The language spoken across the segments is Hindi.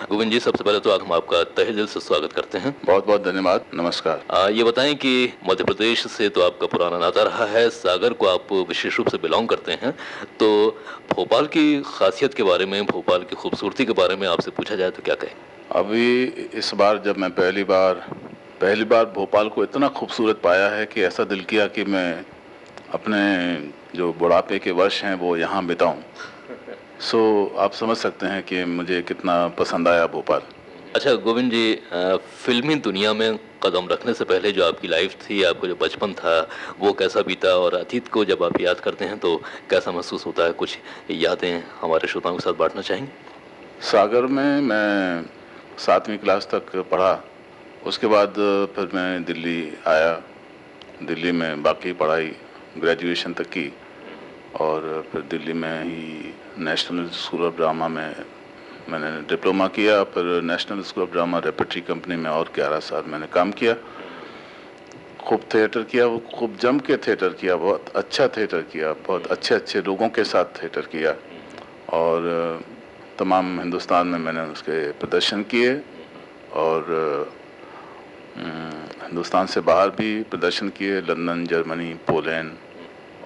गोविंद जी, सबसे पहले तो हम आपका तहे दिल से स्वागत करते हैं। बहुत बहुत धन्यवाद, नमस्कार। ये बताएं कि मध्य प्रदेश से तो आपका पुराना नाता रहा है, सागर को आप विशेष रूप से बिलोंग करते हैं, तो भोपाल की खासियत के बारे में, भोपाल की खूबसूरती के बारे में आपसे पूछा जाए तो क्या कहें? अभी इस बार जब मैं पहली बार भोपाल को इतना खूबसूरत पाया है कि ऐसा दिल किया कि मैं अपने जो बुढ़ापे के वर्ष हैं वो यहाँ बिताऊं। आप समझ सकते हैं कि मुझे कितना पसंद आया भोपाल। अच्छा गोविंद जी, फिल्मी दुनिया में कदम रखने से पहले जो आपकी लाइफ थी, आपका जो बचपन था, वो कैसा बीता और अतीत को जब आप याद करते हैं तो कैसा महसूस होता है? कुछ यादें हमारे श्रोताओं के साथ बांटना चाहेंगे? सागर में मैं 7वीं क्लास तक पढ़ा। उसके बाद फिर मैं दिल्ली आया। दिल्ली में बाकी पढ़ाई ग्रेजुएशन तक की और फिर दिल्ली में ही नेशनल स्कूल ऑफ ड्रामा में मैंने डिप्लोमा किया। फिर national school of drama repertory company में और 11 साल मैंने काम किया। खूब थिएटर किया, वो खूब जम के थिएटर किया, बहुत अच्छा थिएटर किया, बहुत अच्छे अच्छे लोगों के साथ थिएटर किया और तमाम हिंदुस्तान में मैंने उसके प्रदर्शन किए और हिंदुस्तान से बाहर भी प्रदर्शन किए, लंदन, जर्मनी, पोलैंड,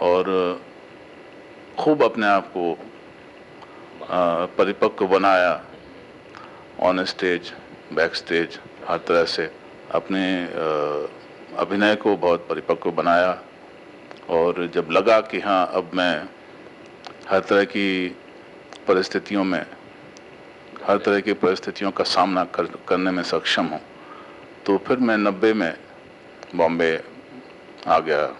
और खूब अपने आप को परिपक्व बनाया, ऑन स्टेज, बैक स्टेज, हर तरह से अपने अभिनय को बहुत परिपक्व बनाया। और जब लगा कि हाँ, अब मैं हर तरह की परिस्थितियों में, हर तरह की परिस्थितियों का सामना करने में सक्षम हूँ, तो फिर मैं 90 में बॉम्बे आ गया।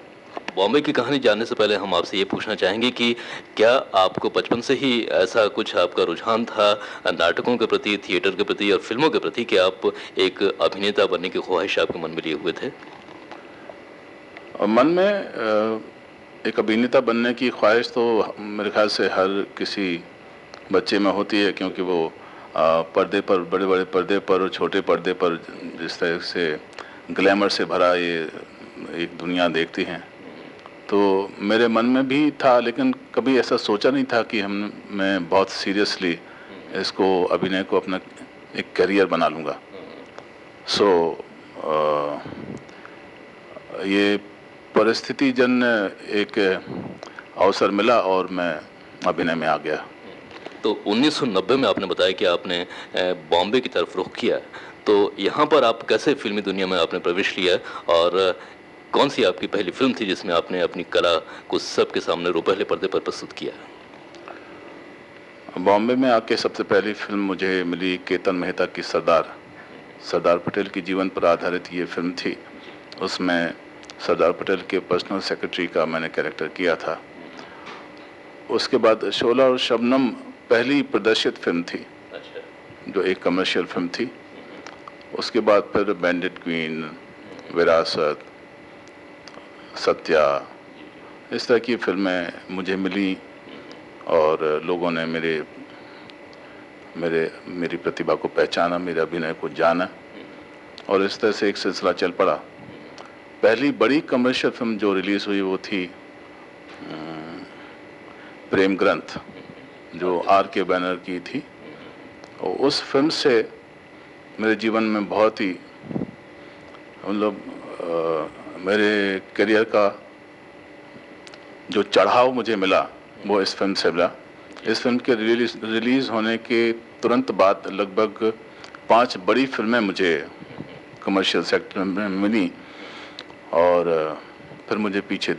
बॉम्बे की कहानी जानने से पहले हम आपसे ये पूछना चाहेंगे कि क्या आपको बचपन से ही ऐसा कुछ आपका रुझान था नाटकों के प्रति, थिएटर के प्रति और फिल्मों के प्रति कि आप एक अभिनेता बनने की ख्वाहिश आपके मन में लिए हुए थे? मन में एक अभिनेता बनने की ख्वाहिश तो मेरे ख्याल से हर किसी बच्चे में होती है, क्योंकि वो पर्दे पर, बड़े बड़े पर्दे पर और छोटे पर्दे पर जिस तरह से ग्लैमर से भरा ये एक दुनिया देखती हैं, तो मेरे मन में भी था, लेकिन कभी ऐसा सोचा नहीं था कि मैं बहुत सीरियसली इसको, अभिनय को अपना एक करियर बना लूँगा। ये परिस्थिति जन एक अवसर मिला और मैं अभिनय में आ गया। तो 1990 में आपने बताया कि आपने बॉम्बे की तरफ रुख किया, तो यहाँ पर आप कैसे फिल्मी दुनिया में आपने प्रवेश लिया और कौन सी आपकी पहली फिल्म थी जिसमें आपने अपनी कला को सबके सामने रुपहले पर्दे पर प्रस्तुत किया? बॉम्बे में आके सबसे पहली फिल्म मुझे मिली केतन मेहता की सरदार पटेल की जीवन पर आधारित ये फिल्म थी। उसमें सरदार पटेल के पर्सनल सेक्रेटरी का मैंने कैरेक्टर किया था। उसके बाद शोला और शबनम पहली प्रदर्शित फिल्म थी। अच्छा। जो एक कमर्शियल फिल्म थी। उसके बाद फिर बैंडिट क्वीन, विरासत, सत्या, इस तरह की फिल्में मुझे मिली और लोगों ने मेरी प्रतिभा को पहचाना, मेरे अभिनय को जाना और इस तरह से एक सिलसिला चल पड़ा। पहली बड़ी कमर्शियल फिल्म जो रिलीज़ हुई वो थी प्रेम ग्रंथ, जो R.K. बैनर की थी। और उस फिल्म से मेरे जीवन में बहुत ही, मतलब मेरे करियर का जो चढ़ाव मुझे मिला वो इस फिल्म से मिला। इस फिल्म के रिलीज़ होने के तुरंत बाद लगभग 5 बड़ी फिल्में मुझे कमर्शियल सेक्टर में मिली और फिर मुझे पीछे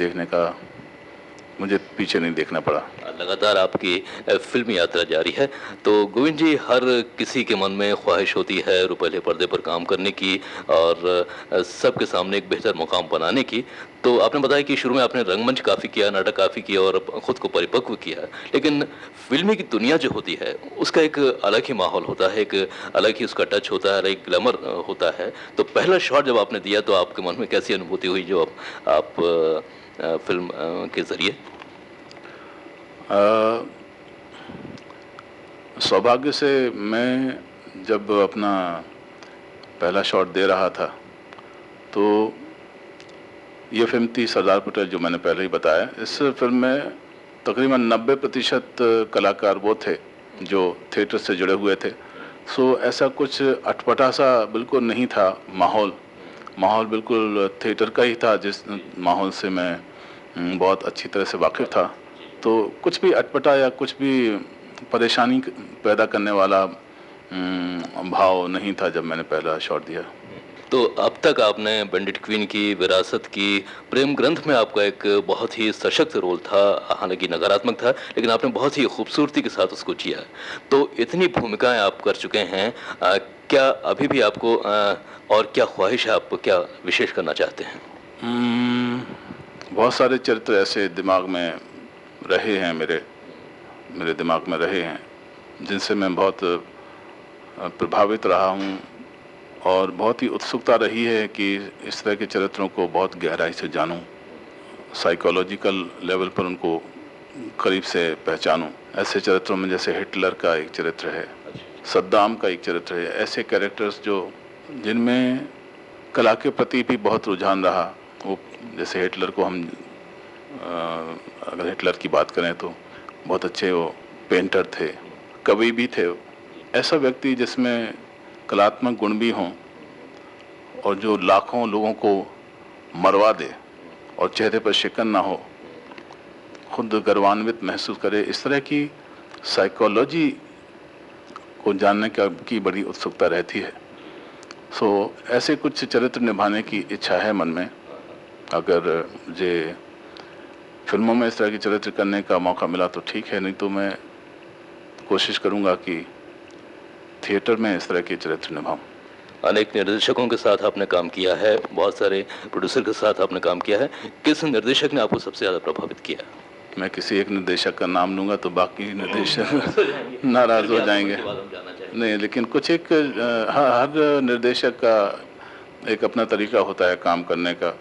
नहीं देखना पड़ा। लगातार आपकी फिल्मी यात्रा जारी है। तो गोविंद जी, हर किसी के मन में ख्वाहिश होती है रुपहले पर्दे पर काम करने की और सबके सामने एक बेहतर मुकाम बनाने की। तो आपने बताया कि शुरू में आपने रंगमंच काफ़ी किया, नाटक काफ़ी किया और ख़ुद को परिपक्व किया, लेकिन फिल्मी की दुनिया जो होती है उसका एक अलग ही माहौल होता है, एक अलग ही उसका टच होता है, अलग एक ग्लैमर होता है। तो पहला शॉट जब आपने दिया तो आपके मन में कैसी अनुभूति हुई जो आप फिल्म के ज़रिए? सौभाग्य से मैं जब अपना पहला शॉट दे रहा था तो ये फिल्म थी सरदार पटेल, जो मैंने पहले ही बताया। इस फिल्म में तकरीबन 90% कलाकार वो थे जो थिएटर से जुड़े हुए थे। सो ऐसा कुछ अटपटा सा बिल्कुल नहीं था माहौल। माहौल बिल्कुल थिएटर का ही था, जिस माहौल से मैं बहुत अच्छी तरह से वाकिफ़ था। तो कुछ भी अटपटा या कुछ भी परेशानी पैदा करने वाला भाव नहीं था जब मैंने पहला शॉट दिया। तो अब तक आपने पंडित क्वीन की, विरासत की, प्रेम ग्रंथ में आपका एक बहुत ही सशक्त रोल था, हालांकि नकारात्मक था, लेकिन आपने बहुत ही खूबसूरती के साथ उसको जिया। तो इतनी भूमिकाएं आप कर चुके हैं, क्या अभी भी आपको और क्या ख्वाहिश है, आप क्या विशेष करना चाहते हैं? बहुत सारे चरित्र ऐसे दिमाग में रहे हैं, मेरे दिमाग में रहे हैं, जिनसे मैं बहुत प्रभावित रहा हूँ और बहुत ही उत्सुकता रही है कि इस तरह के चरित्रों को बहुत गहराई से जानूं, साइकोलॉजिकल लेवल पर उनको करीब से पहचानूं। ऐसे चरित्रों में जैसे हिटलर का एक चरित्र है, सद्दाम का एक चरित्र है, ऐसे कैरेक्टर्स जो जिनमें कला के प्रति भी बहुत रुझान रहा। वो जैसे हिटलर को हम अगर हिटलर की बात करें तो बहुत अच्छे वो पेंटर थे, कवि भी थे। ऐसा व्यक्ति जिसमें कलात्मक गुण भी हों और जो लाखों लोगों को मरवा दे और चेहरे पर शिकन ना हो, खुद गर्वान्वित महसूस करे, इस तरह की साइकोलॉजी को जानने की बड़ी उत्सुकता रहती है। सो ऐसे कुछ चरित्र निभाने की इच्छा है मन में। अगर मुझे फिल्मों में इस तरह के चरित्र करने का मौका मिला तो ठीक है, नहीं तो मैं कोशिश करूँगा कि थिएटर में इस तरह के चरित्र निभाऊं। अनेक निर्देशकों के साथ आपने काम किया है, बहुत सारे प्रोड्यूसर के साथ आपने काम किया है। किस निर्देशक ने आपको सबसे ज़्यादा प्रभावित किया? मैं किसी एक निर्देशक का नाम लूँगा तो बाकी निर्देशक नाराज़ हो जाएंगे। नहीं, लेकिन कुछ एक हर निर्देशक का एक अपना तरीका होता है काम करने का।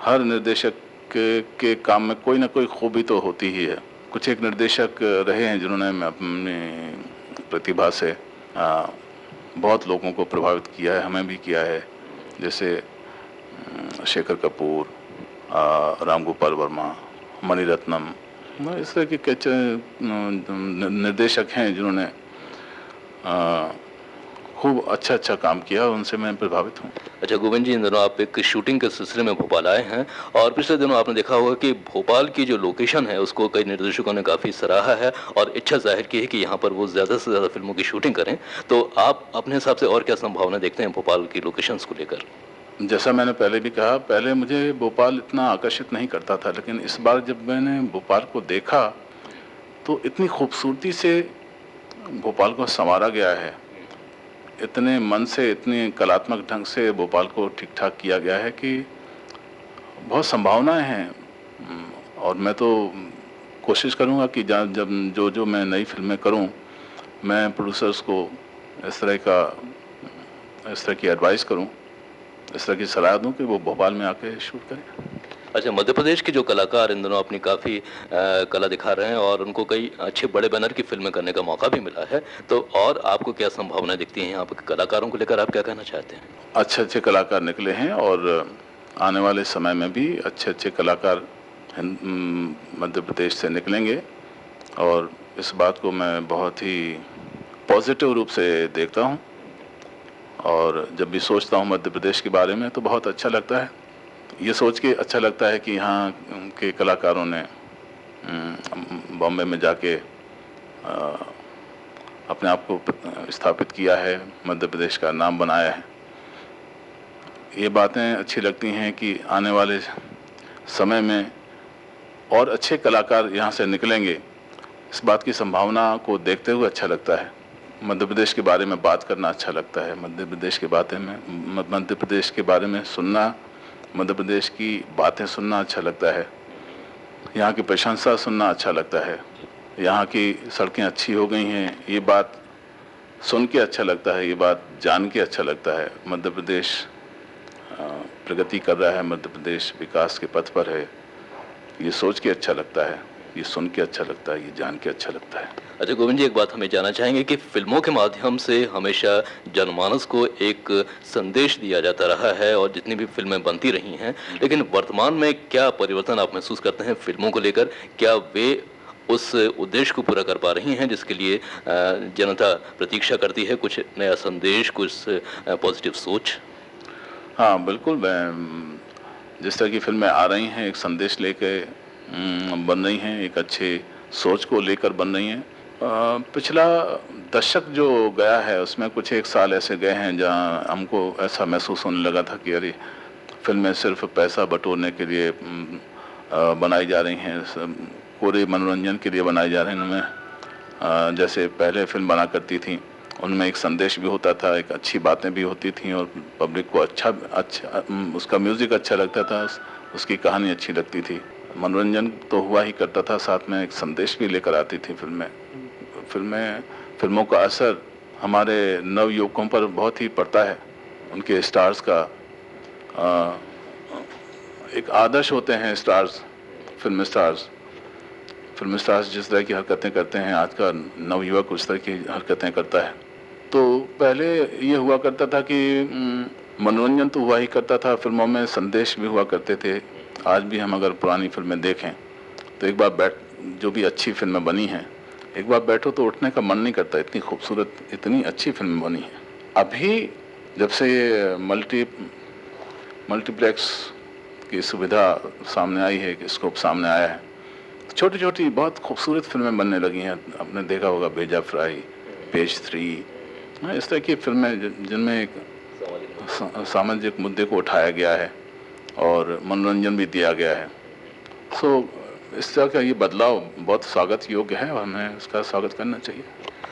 हर निर्देशक के काम में कोई ना कोई खूबी तो होती ही है। कुछ एक निर्देशक रहे हैं जिन्होंने अपनी प्रतिभा से बहुत लोगों को प्रभावित किया है, हमें भी किया है। जैसे शेखर कपूर, राम गोपाल वर्मा, मणिरत्नम, इस तरह के निर्देशक हैं जिन्होंने खूब अच्छा काम किया, उनसे मैं प्रभावित हूँ। अच्छा गोविंद जी, इन दिनों आप एक शूटिंग के सिलसिले में भोपाल आए हैं और पिछले दिनों आपने देखा होगा कि भोपाल की जो लोकेशन है उसको कई निर्देशकों ने काफ़ी सराहा है और इच्छा जाहिर की है कि यहाँ पर वो ज़्यादा से ज़्यादा फिल्मों की शूटिंग करें। तो आप अपने हिसाब से और क्या संभावना देखते हैं भोपाल की लोकेशंस को लेकर? जैसा मैंने पहले भी कहा, पहले मुझे भोपाल इतना आकर्षित नहीं करता था, लेकिन इस बार जब मैंने भोपाल को देखा तो इतनी खूबसूरती से भोपाल को संवारा गया है, इतने मन से, इतने कलात्मक ढंग से भोपाल को ठीक ठाक किया गया है कि बहुत संभावनाएं हैं। और मैं तो कोशिश करूंगा कि जब जो मैं नई फिल्में करूं, मैं प्रोड्यूसर्स को इस तरह की एडवाइस करूं, इस तरह की सलाह दूं कि वो भोपाल में आके शूट करें। अच्छा, मध्य प्रदेश के जो कलाकार इन दिनों अपनी काफ़ी कला दिखा रहे हैं और उनको कई अच्छे बड़े बैनर की फिल्में करने का मौका भी मिला है, तो और आपको क्या संभावनाएं दिखती हैं यहाँ पर कलाकारों को लेकर? आप क्या कहना चाहते हैं? अच्छे कलाकार निकले हैं और आने वाले समय में भी अच्छे कलाकार मध्य प्रदेश से निकलेंगे और इस बात को मैं बहुत ही पॉजिटिव रूप से देखता हूँ। और जब भी सोचता हूँ मध्य प्रदेश के बारे में तो बहुत अच्छा लगता है। ये सोच के अच्छा लगता है कि यहाँ के कलाकारों ने बॉम्बे में जाके अपने आप को स्थापित किया है, मध्य प्रदेश का नाम बनाया है। ये बातें अच्छी लगती हैं कि आने वाले समय में और अच्छे कलाकार यहाँ से निकलेंगे, इस बात की संभावना को देखते हुए अच्छा लगता है। मध्य प्रदेश के बारे में बात करना अच्छा लगता है, मध्य प्रदेश के बारे में सुनना, मध्य प्रदेश की बातें सुनना अच्छा लगता है, यहाँ की प्रशंसा सुनना अच्छा लगता है। यहाँ की सड़कें अच्छी हो गई हैं, ये बात सुन के अच्छा लगता है, ये बात जान के अच्छा लगता है। मध्य प्रदेश प्रगति कर रहा है, मध्य प्रदेश विकास के पथ पर है, ये सोच के अच्छा लगता है, ये सुन के अच्छा लगता है, ये जान के अच्छा लगता है। अच्छा गोविंद जी, एक बात हमें जानना चाहेंगे कि फिल्मों के माध्यम से हमेशा जनमानस को एक संदेश दिया जाता रहा है और जितनी भी फिल्में बनती रही हैं, लेकिन वर्तमान में क्या परिवर्तन आप महसूस करते हैं फिल्मों को लेकर? क्या वे उस उद्देश्य को पूरा कर पा रही हैं जिसके लिए जनता प्रतीक्षा करती है, कुछ नया संदेश, कुछ पॉजिटिव सोच? हाँ, बिल्कुल। जिस तरह की फ़िल्में आ रही हैं, एक संदेश लेके बन रही हैं, एक अच्छी सोच को लेकर बन रही हैं। पिछला दशक जो गया है, उसमें कुछ 1 साल ऐसे गए हैं जहाँ हमको ऐसा महसूस होने लगा था कि अरे, फ़िल्में सिर्फ़ पैसा बटोरने के लिए बनाई जा रही हैं, पूरे मनोरंजन के लिए बनाई जा रही हैं। उनमें जैसे पहले फ़िल्म बना करती थी, उनमें एक संदेश भी होता था, एक अच्छी बातें भी होती थीं और पब्लिक को अच्छा उसका म्यूज़िक अच्छा लगता था, उसकी कहानी अच्छी लगती थी। मनोरंजन तो हुआ ही करता था, साथ में एक संदेश भी लेकर आती थी फिल्मों का असर हमारे नवयुवकों पर बहुत ही पड़ता है। उनके स्टार्स का एक आदर्श होते हैं स्टार्स, फिल्म स्टार्स जिस तरह की हरकतें करते हैं, आज का नवयुवक उस तरह की हरकतें करता है। तो पहले ये हुआ करता था कि मनोरंजन तो हुआ ही करता था, फिल्मों में संदेश भी हुआ करते थे। आज भी हम अगर पुरानी फिल्में देखें तो एक बार जो भी अच्छी फिल्में बनी हैं, एक बार बैठो तो उठने का मन नहीं करता, इतनी खूबसूरत, इतनी अच्छी फिल्म बनी है। अभी जब से ये मल्टीप्लेक्स की सुविधा सामने आई है, कि स्कोप सामने आया है, छोटी छोटी बहुत खूबसूरत फिल्में बनने लगी हैं। आपने देखा होगा भेजा फ्राई, पेज 3, इस तरह की फिल्में जिनमें एक सामाजिक मुद्दे को उठाया गया है और मनोरंजन भी दिया गया है। इस तरह का ये बदलाव बहुत स्वागत योग्य है और हमें इसका स्वागत करना चाहिए।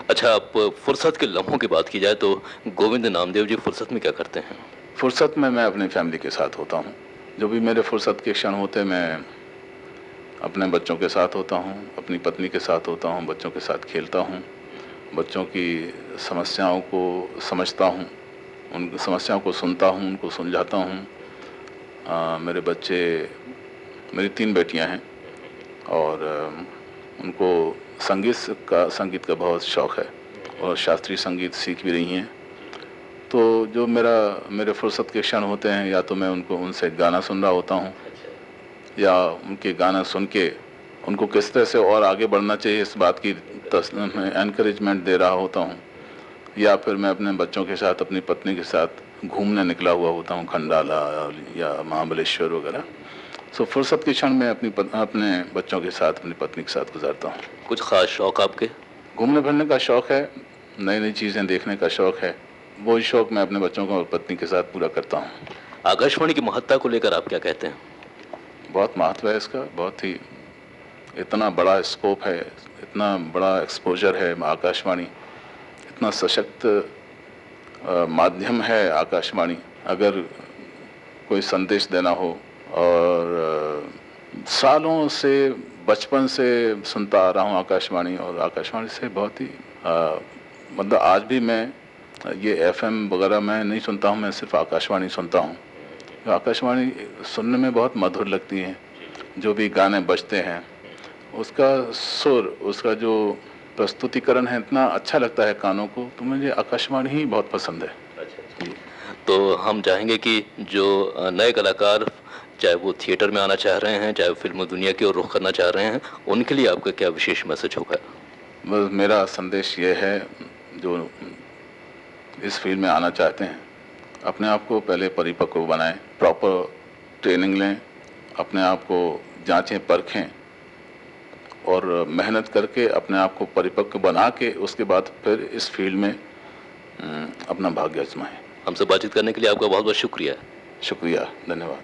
अच्छा, आप फुर्सत के लम्हों की बात की जाए तो गोविंद नामदेव जी फुर्सत में क्या करते हैं? फुर्सत में मैं अपनी फैमिली के साथ होता हूँ। जो भी मेरे फुर्सत के क्षण होते, मैं अपने बच्चों के साथ होता हूँ, अपनी पत्नी के साथ होता हूँ, बच्चों के साथ खेलता हूँ, बच्चों की समस्याओं को समझता हूँ, उन समस्याओं को सुनता हूँ, उनको सुलझाता हूँ। मेरी 3 बेटियाँ हैं और उनको संगीत का बहुत शौक़ है और शास्त्रीय संगीत सीख भी रही हैं। तो जो मेरे फुर्सत के क्षण होते हैं, या तो मैं उनसे गाना सुन रहा होता हूँ, या उनके गाना सुन के उनको किस तरह से और आगे बढ़ना चाहिए इस बात की एनकरेजमेंट दे रहा होता हूँ, या फिर मैं अपने बच्चों के साथ, अपनी पत्नी के साथ घूमने निकला हुआ होता हूँ, खंडाला या महाबलेश्वर वगैरह। फुर्सत के क्षण मैं अपने बच्चों के साथ, अपनी पत्नी के साथ गुजारता हूँ। कुछ खास शौक़ आपके? घूमने फिरने का शौक़ है, नई नई चीज़ें देखने का शौक़ है। वो शौक़ मैं अपने बच्चों को और पत्नी के साथ पूरा करता हूँ। आकाशवाणी की महत्ता को लेकर आप क्या कहते हैं? बहुत महत्व है इसका, बहुत ही, इतना बड़ा स्कोप है, इतना बड़ा एक्सपोजर है आकाशवाणी, इतना सशक्त माध्यम है आकाशवाणी। अगर कोई संदेश देना हो, और सालों से, बचपन से सुनता आ रहा हूँ आकाशवाणी, और आकाशवाणी से बहुत ही मतलब आज भी मैं ये FM वगैरह मैं नहीं सुनता हूँ, मैं सिर्फ आकाशवाणी सुनता हूँ। आकाशवाणी सुनने में बहुत मधुर लगती है। जो भी गाने बजते हैं, उसका सुर, उसका जो प्रस्तुतिकरण है, इतना अच्छा लगता है कानों को, तो मुझे आकाशवाणी ही बहुत पसंद है। तो हम चाहेंगे कि जो नए कलाकार, चाहे वो थिएटर में आना चाह रहे हैं, चाहे फिल्म दुनिया की ओर रुख करना चाह रहे हैं, उनके लिए आपका क्या विशेष मैसेज होगा? बस मेरा संदेश ये है, जो इस फील्ड में आना चाहते हैं, अपने आप को पहले परिपक्व बनाएं, प्रॉपर ट्रेनिंग लें, अपने आप को जांचें परखें और मेहनत करके अपने आप को परिपक्व बना के उसके बाद फिर इस फील्ड में अपना भाग्य आजमाएं। हमसे बातचीत करने के लिए आपका बहुत बहुत शुक्रिया। शुक्रिया, धन्यवाद।